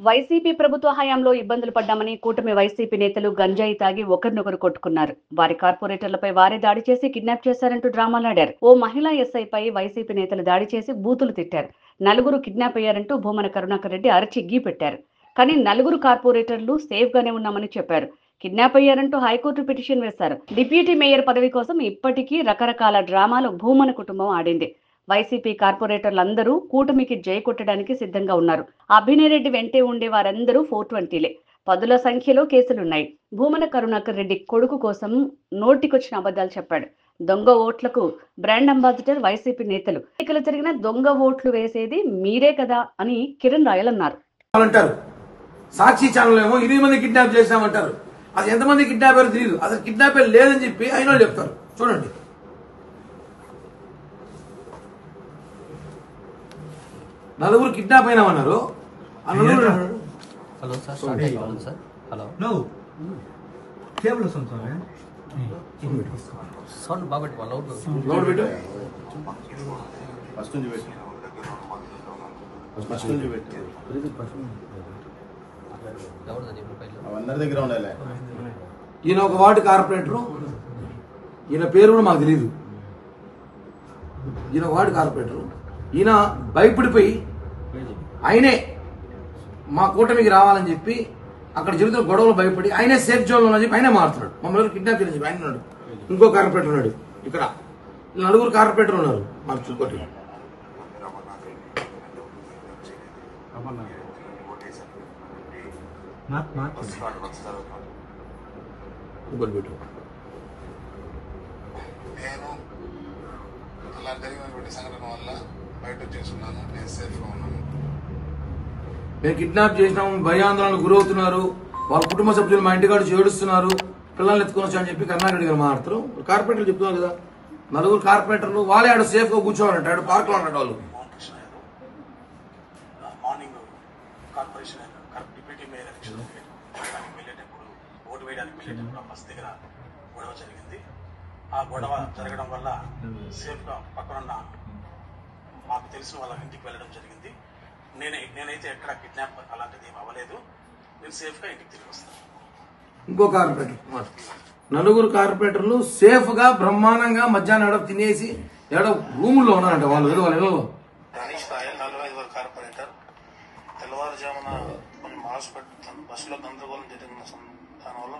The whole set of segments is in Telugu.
వైసీపీ ప్రభుత్వ హయాంలో ఇబ్బందులు పడ్డామని కూటమి వైసీపీ నేతలు గంజాయి తాగి ఒకరినొకరు కొట్టుకున్నారు. వారి కార్పొరేటర్లపై వారే దాడి చేసి కిడ్నాప్ చేశారంటూ డ్రామాలాడారు. ఓ మహిళా ఎస్ఐపై వైసీపీ నేతలు దాడి చేసి బూతులు తిట్టారు. నలుగురు కిడ్నాప్ అయ్యారంటూ భూమన కరుణాకర్ రెడ్డి అరచి గీ పెట్టారు. కానీ నలుగురు కార్పొరేటర్లు సేఫ్ గానే ఉన్నామని చెప్పారు. కిడ్నాప్ అయ్యారంటూ హైకోర్టు పిటిషన్ వేశారు. డిప్యూటీ మేయర్ పదవి కోసం ఇప్పటికీ రకరకాల డ్రామాలు భూమన కుటుంబం ఆడింది. వైసీపీ కార్పొరేటర్లందరూ కూటమికి జై కొట్టడానికి సిద్ధంగా ఉన్నారు. అభినయరెడ్డి వెంటే ఉండే వారందరూ 420లే. పదుల సంఖ్యలో కేసులున్నాయి. భూమన కరుణాకర్ రెడ్డి కొడుకు కోసం నోటికొచ్చిన అబద్ధాలు చెప్పాడు. దొంగ ఓట్లకు బ్రాండ్ అంబాసిడర్ వైసీపీ నేతలు. ఎన్నికలు జరిగిన దొంగ ఓట్లు వేసేది మీరే కదా అని కిరణ్ రాయల్ అన్నారు. సాక్షి ఛానల్ ఏమో 8 మంది కిడ్నాప్ చేశామంటారు. అది ఎంతమంది కిడ్నాపర్ తెలియదు. అసలు కిడ్నాపర్ లేదని చెప్పి అయిన చెప్తారు. చూడండి, నలుగురు కిడ్నాప్ అయినామన్నారు. Hello sir, sir hello cable వస్తుంది సౌండ్ బాగా పెట్టు, లోడ్ పెట్టు. ఈయన ఒక వార్డు కార్పొరేటరు. ఈయన పేరు కూడా మాకు తెలియదు. ఈయన వార్డు కార్పొరేటరు. ఈయన భయపడిపోయి ఆయనే మా కూటమికి రావాలని చెప్పి అక్కడ జరుగుతున్న గొడవలు భయపడి ఆయనే సేఫ్ జోన్ లో చెప్పి ఆయనే మారుతున్నాడు. మమ్మల్ని కిడ్నాప్ చేయాలని చెప్పి ఆయన ఉన్నాడు. ఇంకో కార్పొరేటర్ ఉన్నాడు. ఇక్కడ నలుగురు కార్పొరేటర్ ఉన్నారు. మాకు చుట్టుకోటి ఇంకోటి పెట్టు. నేను అలా జరిగినటువంటి సంఘటన వల్ల బయట వచ్చేస్తున్నాను. నేను సేఫ్గా ఉన్నాను. మేము కిడ్నాప్ చేసినాము, భయాందోళనకు గురవుతున్నారు. వాళ్ళ కుటుంబ సభ్యులు మా ఇంటికాడు ఏడుస్తున్నారు, పిల్లల్ని ఎత్తుకొనొచ్చు అని చెప్పి కరుణాకర్ గారు మాట్లాడుతారు. కార్పొరేటర్లు చెప్తున్నారు కదా, నలుగురు కార్పొరేటర్లు వాళ్ళే ఆడ సేఫ్ గా కూర్చోవాలంటాడు. పార్క్ లో అన్నాడు వాళ్ళు. Morning corporation deputy mayor election వెళ్ళేటప్పుడు ఓటు వేయడానికి వెళ్ళేటప్పుడు బస్ దగ్గర గొడవ జరిగింది. ఆ గొడవ జరగడం వల్ల సేఫ్ గా పక్కనున్న మాకు తెలిసిన వాళ్ళ ఇంటికి వెళ్ళడం జరిగింది. నేనైతే ఎక్కడ కిడ్నాప్ అలాంటిది ఏం అవ్వలేదు. నేను సేఫ్ గా ఇంటికి తిరిగి వస్తాను. ఇంకో కార్పొరేటర్, నలుగురు కార్పొరేటర్లు సేఫ్ గా బ్రహ్మాండంగా మధ్యాహ్నం తినేసి ఏడో రూముల్లో ఉన్నారంట వాళ్ళు. వాళ్ళ ఇళ్ళలో గణేష్ రాయల్ 45 కార్పొరేటర్. తెల్లవారుజామున కొన్ని మాస్ పెట్టుతాను. బస్సులో గందరగోళం జరిగిన దానివల్ల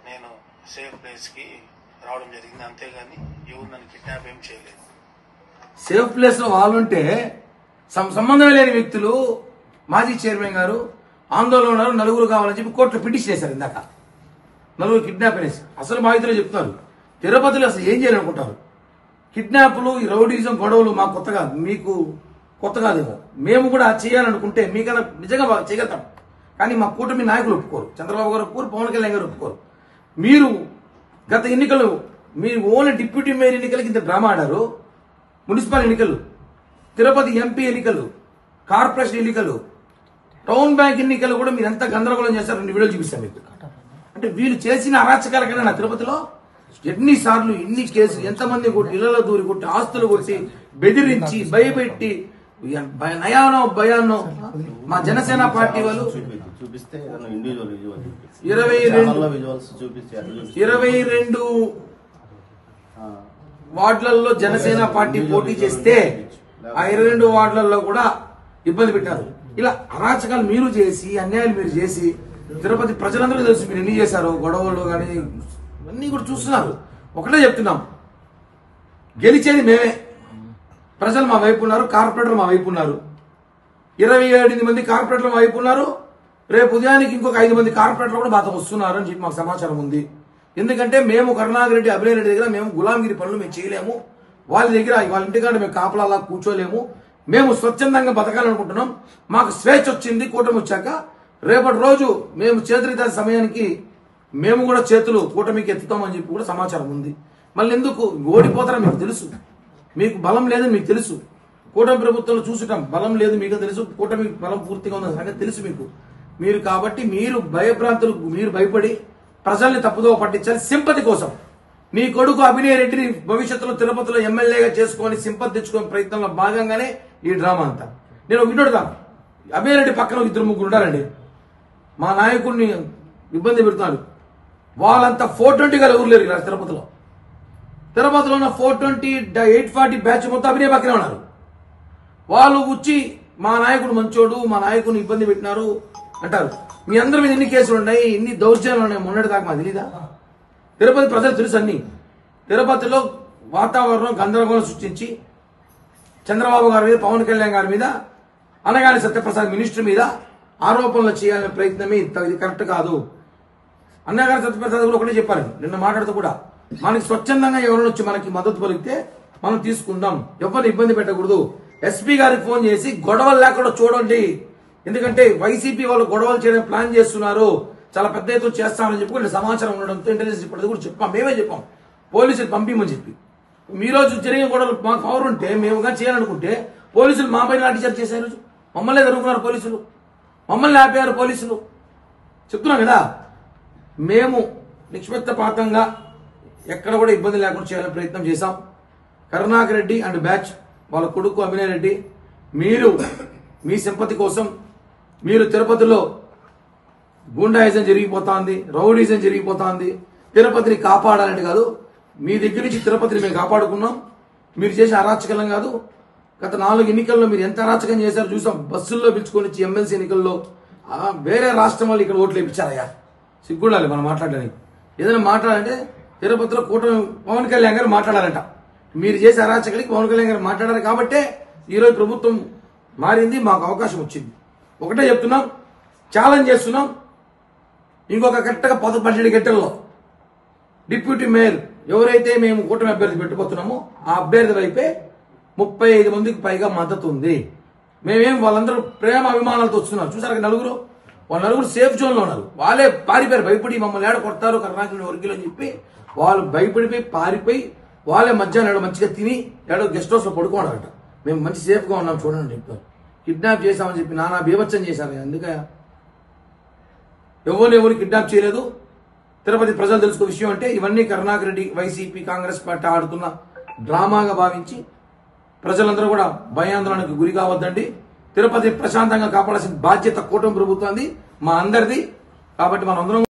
నేను సేఫ్ ప్లేస్ కి రావడం జరిగింది. అంతేగాని ఎవరు నన్ను కిడ్నాప్ ఏం చేయలేదు. సేఫ్ ప్లేస్ లో వాళ్ళుంటే సంబంధం లేని వ్యక్తులు మాజీ చైర్మన్ గారు ఆందోళన ఉన్నారు, నలుగురు కావాలని చెప్పి కోర్టులో పిటిషన్ చేశారు. ఇందాక నలుగురు కిడ్నాప్ అనేసి అసలు బాధితులే చెప్తున్నారు. తిరుపతిలో అసలు ఏం చేయాలనుకుంటారు? కిడ్నాప్లు, ఈ రౌడీజం గొడవలు మాకు కొత్త కాదు, మీకు కొత్త కాదేమో. మేము కూడా చేయాలనుకుంటే మీకన్నా నిజంగా చేయగలుగుతాం. కానీ మా కూటమి నాయకులు ఒప్పుకోరు. చంద్రబాబు గారు ఒప్పుకోరు, పవన్ కళ్యాణ్ గారు ఒప్పుకోరు. మీరు గత ఎన్నికలు మీరు ఓన్లీ డిప్యూటీ మేయర్ ఎన్నికలకి ఇంత డ్రామా ఆడారు. మున్సిపల్ ఎన్నికలు, తిరుపతి ఎంపీ ఎన్నికలు, కార్పొరేషన్ ఎన్నికలు, టౌన్ బ్యాంక్ ఎన్నికలు కూడా మీరు ఎంత గందరగోళం చేశారు. 2 వీడియోలు చూపిస్తాను మీకు. అంటే వీళ్ళు చేసిన అరాచకాల కన్నా నా తిరుపతిలో ఎన్నిసార్లు ఎన్ని కేసులు, ఎంతమంది కొట్టి, ఇళ్లలో దూరి కొట్టి, ఆస్తులు కొట్టి, బెదిరించి, భయపెట్టి, నయానో భయానో మా జనసేన పార్టీ వాళ్ళు 22 వార్డులలో జనసేన పార్టీ పోటీ చేస్తే ఆ 22 వార్డులలో కూడా ఇబ్బంది పెట్టారు. ఇలా అరాచకాలు మీరు చేసి, అన్యాయాలు మీరు చేసి, తిరుపతి ప్రజలందరూ తెలుసు మీరు ఎన్ని చేశారు. గొడవలు కానీ అన్ని కూడా చూస్తున్నారు. ఒకటే చెప్తున్నాం, గెలిచేది మేమే. ప్రజలు మా వైపు ఉన్నారు, కార్పొరేటర్లు మా వైపు ఉన్నారు. 27 మంది కార్పొరేటర్లు మా వైపు ఉన్నారు. రేపు ఉదయానికి ఇంకొక 5 మంది కార్పొరేటర్లు కూడా మాతో వస్తున్నారు అని చెప్పి మాకు సమాచారం ఉంది. ఎందుకంటే మేము కరుణాకర్ రెడ్డి, అభినయ్ రెడ్డి దగ్గర మేము గులాంగిరి పనులు మేము చేయలేము. వాళ్ళ దగ్గర వాళ్ళ ఇంటికాడ మేము కాపలాలా కూర్చోలేము. మేము స్వచ్ఛందంగా బతకాలనుకుంటున్నాం. మాకు స్వేచ్ఛ వచ్చింది కూటమి వచ్చాక. రేపటి రోజు మేము చేతులు సమయానికి మేము కూడా చేతులు కూటమికి ఎత్తుతామని చెప్పి కూడా సమాచారం ఉంది. మళ్ళీ ఎందుకు ఓడిపోతారో మీకు తెలుసు. మీకు బలం లేదని మీకు తెలుసు. కూటమి ప్రభుత్వంలో చూసుటాం, బలం లేదు మీకు తెలుసు. కూటమి బలం పూర్తిగా ఉన్న సంగతి తెలుసు మీకు. మీరు కాబట్టి మీరు భయభ్రాంతులు, మీరు భయపడి ప్రజల్ని తప్పుదోవ పట్టించాలి సింపతి కోసం. మీ కొడుకు అభినయ్ రెడ్డిని భవిష్యత్తులో తిరుపతిలో ఎమ్మెల్యేగా చేసుకొని సింపతి తెచ్చుకునే ప్రయత్నంలో భాగంగానే ఈ డ్రామా అంతా. నేను వినోడుగా అభిరెడ్డి పక్కన 2-3 ఉంటారండి, మా నాయకుడిని ఇబ్బంది పెడుతున్నారు. వాళ్ళంతా 420 గల ఎవరు లేరు తిరుపతిలో. తిరుపతిలో ఉన్న 420 840 బ్యాచ్ మొత్తం అభినయ పక్కనే ఉన్నారు. వాళ్ళు వచ్చి మా నాయకుడు మంచోడు, మా నాయకుడిని ఇబ్బంది పెట్టినారు అంటారు. మీ అందరి మీద ఎన్ని కేసులు ఉన్నాయి, ఎన్ని దౌర్జన్యాలు ఉన్నాయి మొన్నటి దాకా మాకు తెలీదా? తిరుపతి ప్రజలు తెలుసు అన్ని. తిరుపతిలో వాతావరణం గందరగోళం సృష్టించి చంద్రబాబు గారి మీద, పవన్ కళ్యాణ్ గారి మీద, అనగాని సత్యప్రసాద్ మినిస్టర్ మీద ఆరోపణలు చేయాలనే ప్రయత్నమే ఇది కరెక్ట్ కాదు. అన్నగారి సత్యప్రసాద్ కూడా ఒకటే చెప్పారు నిన్న మాట్లాడుతూ కూడా, మనకి స్వచ్ఛందంగా ఎవరైనా వచ్చి మనకి మద్దతు పలికితే మనం తీసుకుందాం, ఎవరిని ఇబ్బంది పెట్టకూడదు. ఎస్పీ గారికి ఫోన్ చేసి గొడవలు లేకుండా చూడండి, ఎందుకంటే వైసీపీ వాళ్ళు గొడవలు చేయడం ప్లాన్ చేస్తున్నారు, చాలా పెద్ద ఎత్తున చేస్తామని చెప్పి సమాచారం ఉండడంతో ఇంటెలిజెన్స్ ఇప్పటిది కూడా చెప్పాం, మేమే చెప్పాం పోలీసులు పంపిమని చెప్పి. మీ రోజు జరిగిన గొడవలు మాకు పవర్ ఉంటే మేము కానీ చేయాలనుకుంటే పోలీసులు మా పైన లాఠీచార్జ్ చేశారు, మమ్మల్ని జరుగుతున్నారు పోలీసులు, మమ్మల్ని ఆపారు పోలీసులు. చెప్తున్నాం కదా, మేము నిష్పక్షపాతంగా ఎక్కడ కూడా ఇబ్బంది లేకుండా చేయాలని ప్రయత్నం చేశాం. కరుణాకర్ రెడ్డి అండ్ బ్యాచ్ వాళ్ళ కొడుకు అభినయ్ రెడ్డి, మీరు మీ సింపతి కోసం మీరు తిరుపతిలో గూండాయిజం జరిగిపోతుంది, రౌడీజం జరిగిపోతుంది, తిరుపతిని కాపాడాలని కాదు, మీ దగ్గర నుంచి తిరుపతిని మేము కాపాడుకున్నాం. మీరు చేసే అరాచకలం కాదు. గత 4 ఎన్నికల్లో మీరు ఎంత అరాచకం చేశారో చూసాం. బస్సుల్లో పిలుచుకొని వచ్చి ఎమ్మెల్సీ ఎన్నికల్లో వేరే రాష్ట్రం వాళ్ళు ఇక్కడ ఓట్లు వేయించారయ్యా. సిగ్గుండాలి మనం మాట్లాడడానికి. ఏదైనా మాట్లాడాలంటే తిరుపతిలో కూటమి పవన్ కళ్యాణ్ గారు మాట్లాడారంట. మీరు చేసే అరాచకలకి పవన్ కళ్యాణ్ గారు మాట్లాడారు కాబట్టే ఈరోజు ప్రభుత్వం మారింది, మాకు అవకాశం వచ్చింది. ఒకటే చెప్తున్నాం, ఛాలెంజ్ చేస్తున్నాం. ఇంకొక కరెక్ట్గా 12 గంటల్లో డిప్యూటీ మేయర్ ఎవరైతే మేము కూటమి అభ్యర్థి పెట్టుకోతున్నామో ఆ అభ్యర్థి వైపే 35 మందికి పైగా మద్దతు ఉంది. మేమేం వాళ్ళందరూ ప్రేమ అభిమానాలతో వస్తున్నారు. చూసారు వాళ్ళ నలుగురు సేఫ్ జోన్ లో ఉన్నారు. వాళ్ళే పారిపోయారు, భయపడి మమ్మల్ని ఏడ కొడతారు కర్ణాటక వర్గీలు అని చెప్పి వాళ్ళు భయపడిపోయి పారిపోయి వాళ్ళే మధ్యాహ్నం మంచిగా తిని ఏడో గెస్ట్ హౌస్ లో పడుకోవడారట. మేము మంచి సేఫ్ గా ఉన్నాం చూడండి చెప్పారు. కిడ్నాప్ చేశామని చెప్పి నానా బీభత్సం చేశారు. అందుకే ఎవరు కిడ్నాప్ చేయలేదు. తిరుపతి ప్రజలు తెలుసుకో విషయం అంటే ఇవన్నీ కరుణాకర్ రెడ్డి వైసీపీ కాంగ్రెస్ పార్టీ ఆడుతున్న డ్రామాగా భావించి ప్రజలందరూ కూడా భయాందోళనకు గురి కావద్దండి. తిరుపతి ప్రశాంతంగా కాపాడాల్సిన బాధ్యత కూటమి ప్రభుత్వాన్ని, మా అందరిది. కాబట్టి మనం అందరం